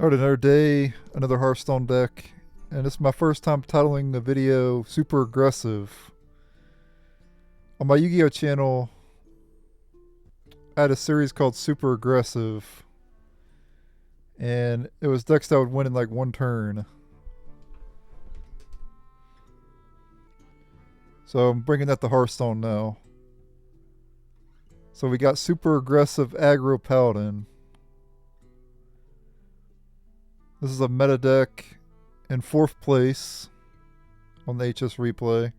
Alright, another day, another Hearthstone deck, and this is my first time titling the video Super Aggressive. On my Yu-Gi-Oh channel, I had a series called Super Aggressive, and it was decks that would win in like one turn. So I'm bringing that to Hearthstone now. So we got Super Aggressive Aggro Paladin. This is a meta deck in 4th place on the HS replay.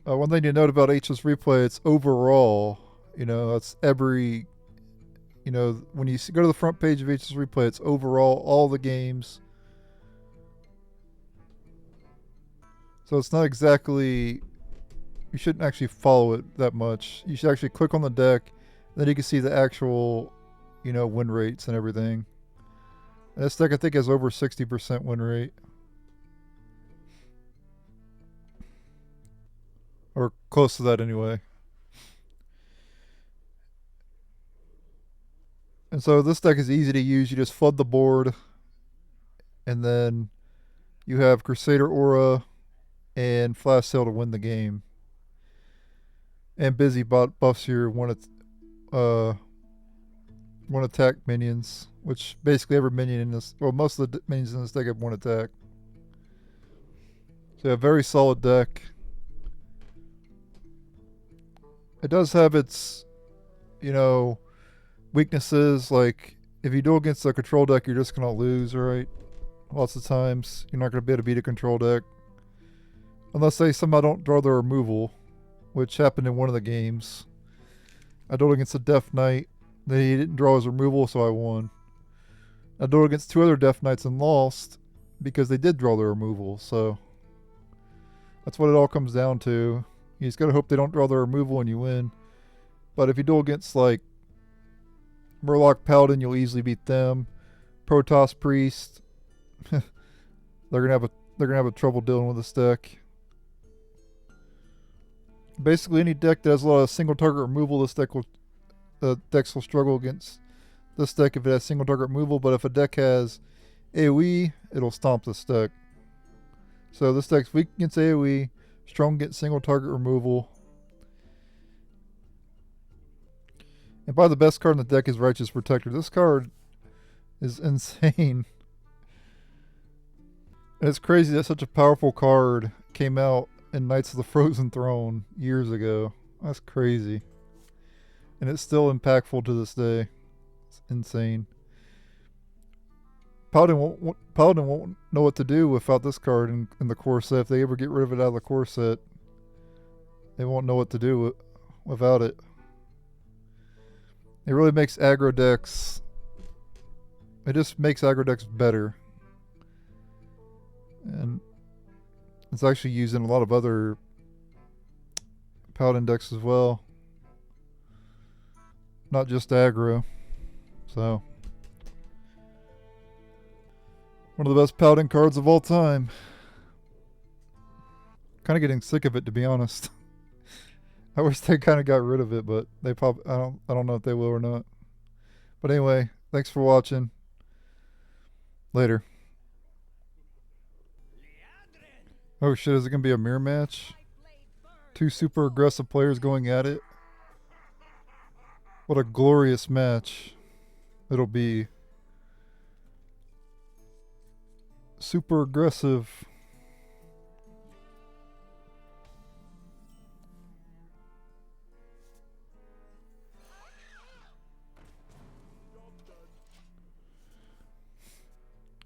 One thing to note about HS replay, it's overall. That's every. When you go to the front page of HS replay, it's overall all the games. So it's not exactly. You shouldn't actually follow it that much. You should actually click on the deck, then you can see the actual. Win rates and everything. And this deck I think has over 60% win rate. Or close to that anyway. And so this deck is easy to use. You just flood the board. And then you have Crusader Aura and Flash Sale to win the game. And Busy Bot buffs your one attack minions, which basically every minion in this, well, most of the minions in this deck have one attack. So a very solid deck. It does have its, weaknesses. Like if you duel against a control deck, you're just gonna lose, right? Lots of times you're not gonna be able to beat a control deck unless they somehow don't draw their removal, which happened in one of the games. I dueled against a Death Knight. He didn't draw his removal, so I won. I dueled against 2 other Death Knights and lost because they did draw their removal, so that's what it all comes down to. You just gotta hope they don't draw their removal and you win. But if you duel against like Murloc Paladin, you'll easily beat them. Protoss Priest, they're gonna have a trouble dealing with this deck. Basically, any deck that has a lot of single target removal, decks will struggle against this deck if it has single target removal, but if a deck has AoE, it'll stomp this deck. So this deck's weak against AoE, strong against single target removal. And probably the best card in the deck is Righteous Protector. This card is insane. And it's crazy that such a powerful card came out in Knights of the Frozen Throne years ago. That's crazy. And it's still impactful to this day. It's insane. Paladin won't know what to do without this card in the core set. If they ever get rid of it out of the core set, they won't know what to do without it. It really makes aggro decks. It just makes aggro decks better. And it's actually used in a lot of other Paladin decks as well. Not just aggro. So one of the best Paladin cards of all time. Kind of getting sick of it, to be honest. I wish they kind of got rid of it, but they probably I don't know if they will or not. But anyway, thanks for watching. Later. Oh shit, is it gonna be a mirror match? 2 super aggressive players going at it. What a glorious match it'll be. Super aggressive.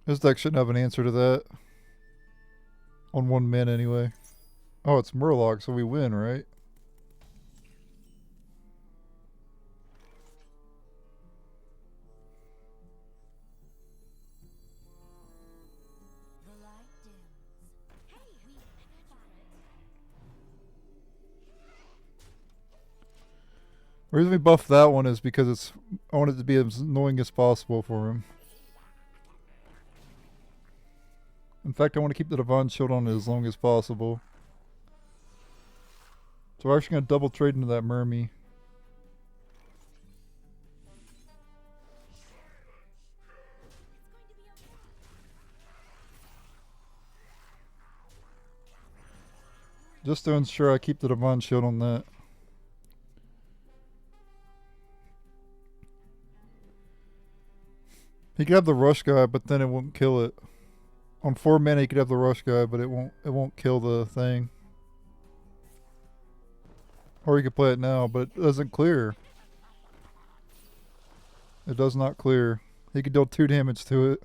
This deck shouldn't have an answer to that. On 1 min anyway. Oh, it's Murloc, so we win, right? The reason we buffed that one is because I want it to be as annoying as possible for him. In fact, I want to keep the Divine Shield on it as long as possible. So we're actually going to double trade into that Murmy. Just to ensure I keep the Divine Shield on that. He could have the Rush guy, but then it won't kill it. On 4 mana, he could have the Rush guy, but it won't kill the thing. Or he could play it now, but it doesn't clear. It does not clear. He could deal 2 damage to it.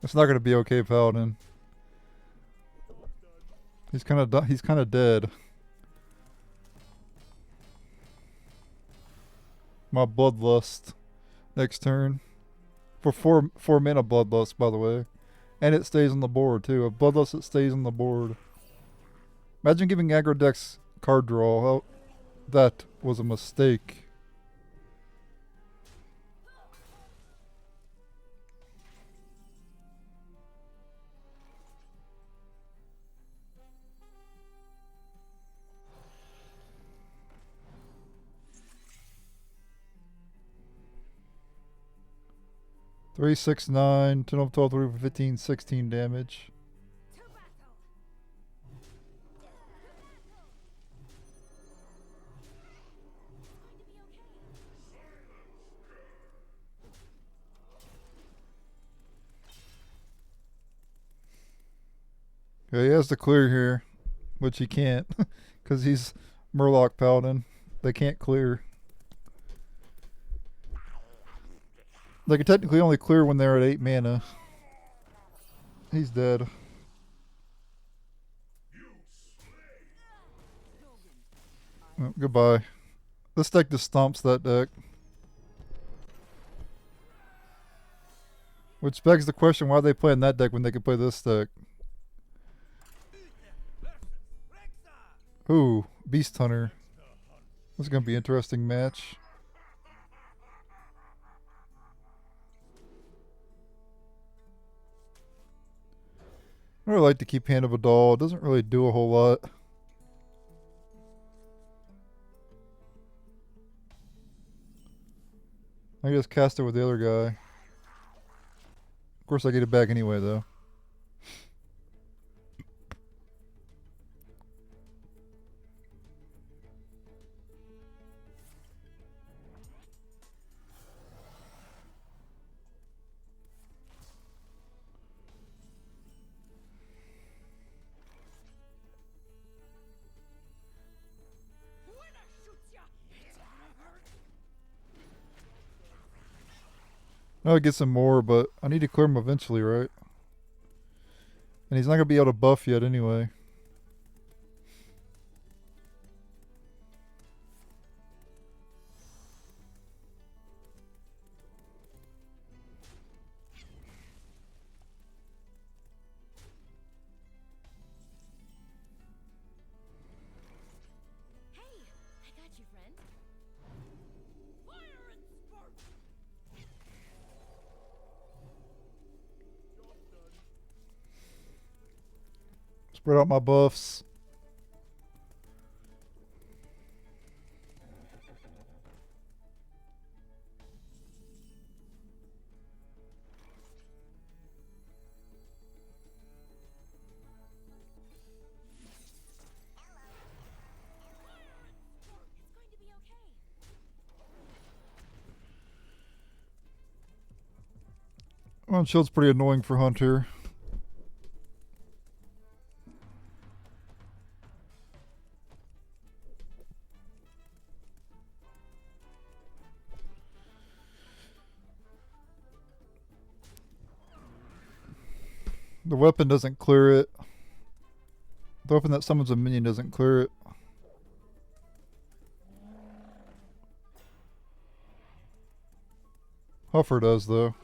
It's not gonna be okay, Paladin. He's kind of dead. My Bloodlust next turn for four mana Bloodlust, by the way, and it stays on the board too. A Bloodlust that stays on the board. Imagine giving aggro decks card draw. Oh, that was a mistake. Three, 6, 9, 10, 12, 3, 15, 16 damage. Okay, he has to clear here, which he can't, because he's Murloc Paladin. They can't clear. They can technically only clear when they're at 8 mana. He's dead. Oh, goodbye. This deck just stomps that deck. Which begs the question, why are they playing that deck when they could play this deck? Ooh, Beast Hunter. This is going to be an interesting match. I really like to keep Hand of a Doll. It doesn't really do a whole lot. I just cast it with the other guy. Of course I get it back anyway though. I'll get some more, but I need to clear him eventually, right? And he's not going to be able to buff yet anyway. Spread out my buffs. Well, shield's pretty annoying for Hunter. The weapon doesn't clear it. The weapon that summons a minion doesn't clear it. Huffer does, though.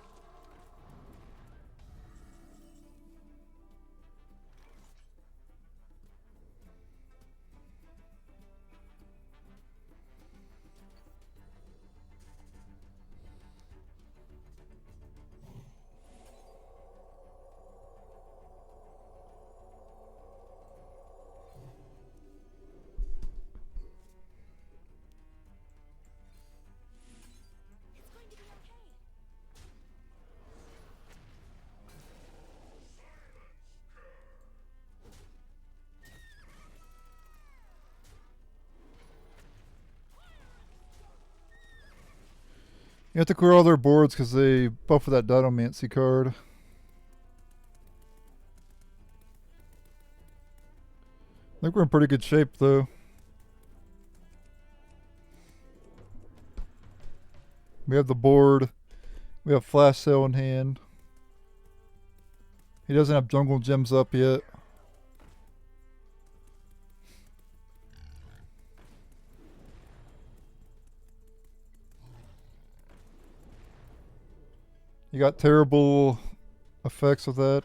You have to clear all their boards because they buff with that Dinomancy card. I think we're in pretty good shape though. We have the board. We have Flash Sale in hand. He doesn't have Jungle Gems up yet. You got terrible effects with that.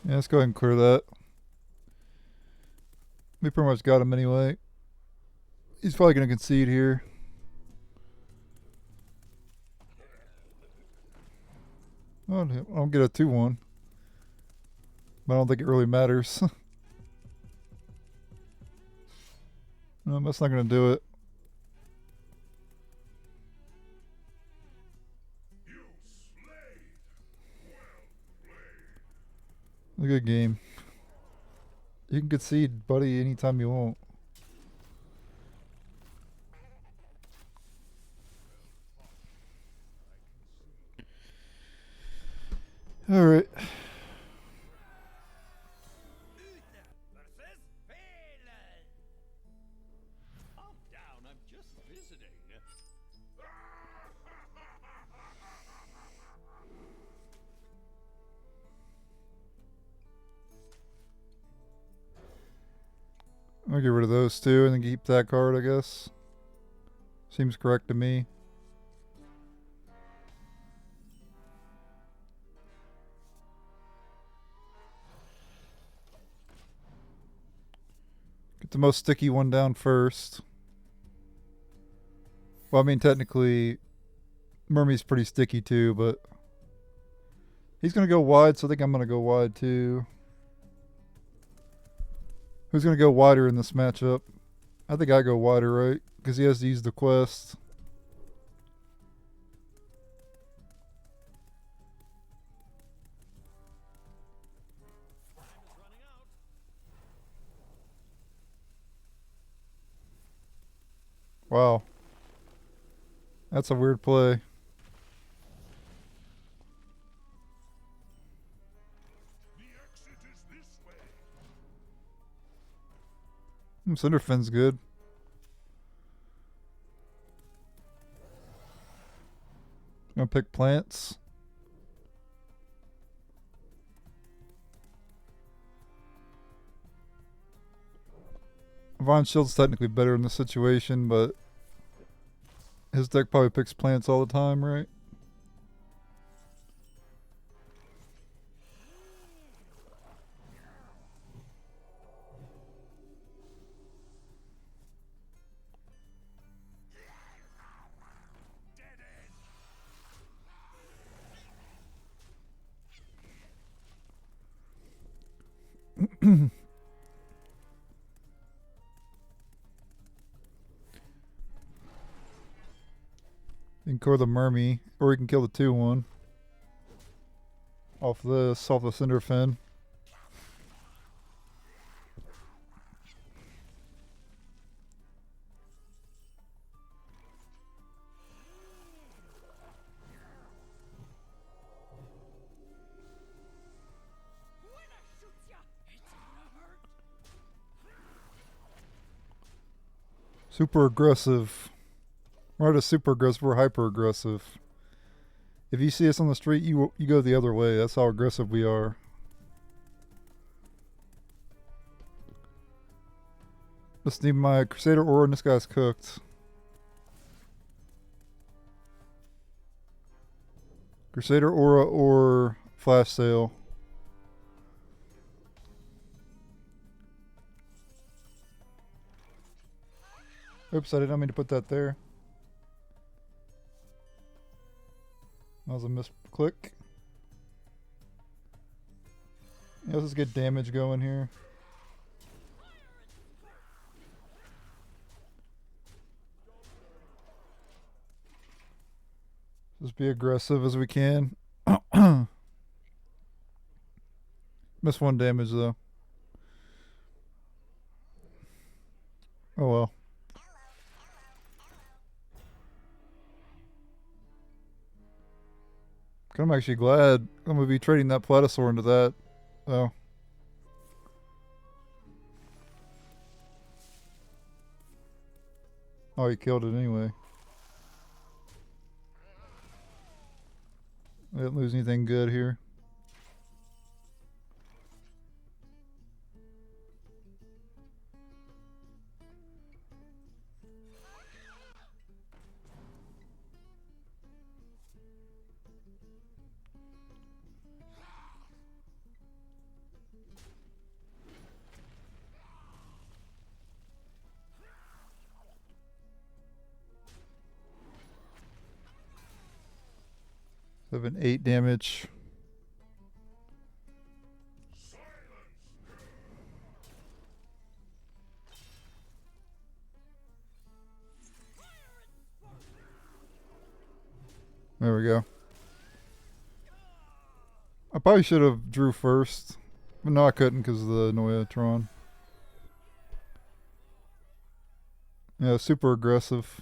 Yeah, let's go ahead and clear that. We pretty much got him anyway. He's probably going to concede here. Oh, I don't get a 2-1. But I don't think it really matters. No, that's not going to do it. A good game. You can concede, buddy, anytime you want. Alright. I'll get rid of those two and then keep that card, I guess. Seems correct to me. Get the most sticky one down first. Well, I mean, technically, Murmy's pretty sticky too, but he's going to go wide, so I think I'm going to go wide too. Who's going to go wider in this matchup? I think I go wider, right? Because he has to use the quest. Wow. That's a weird play. Cinderfin's good. Gonna pick plants. Von Shield's technically better in this situation, but his deck probably picks plants all the time, right? You can core the Murmy, or you can kill the 2-1. Off the Cinderfin. Super aggressive. We're not super aggressive, we're hyper aggressive. If you see us on the street, you go the other way. That's how aggressive we are. Just need my Crusader Aura and this guy's cooked. Crusader Aura or flash sale. Oops, I didn't mean to put that there. That was a misclick. Yeah, let's get damage going here. Just be aggressive as we can. Missed 1 damage though. Oh well. I'm actually glad I'm gonna be trading that Platysaur into that. Oh. Oh, he killed it anyway. I didn't lose anything good here. So I have an 8 damage. There we go. I probably should have drew first, but no, I couldn't because of the Noyatron. Yeah, super aggressive.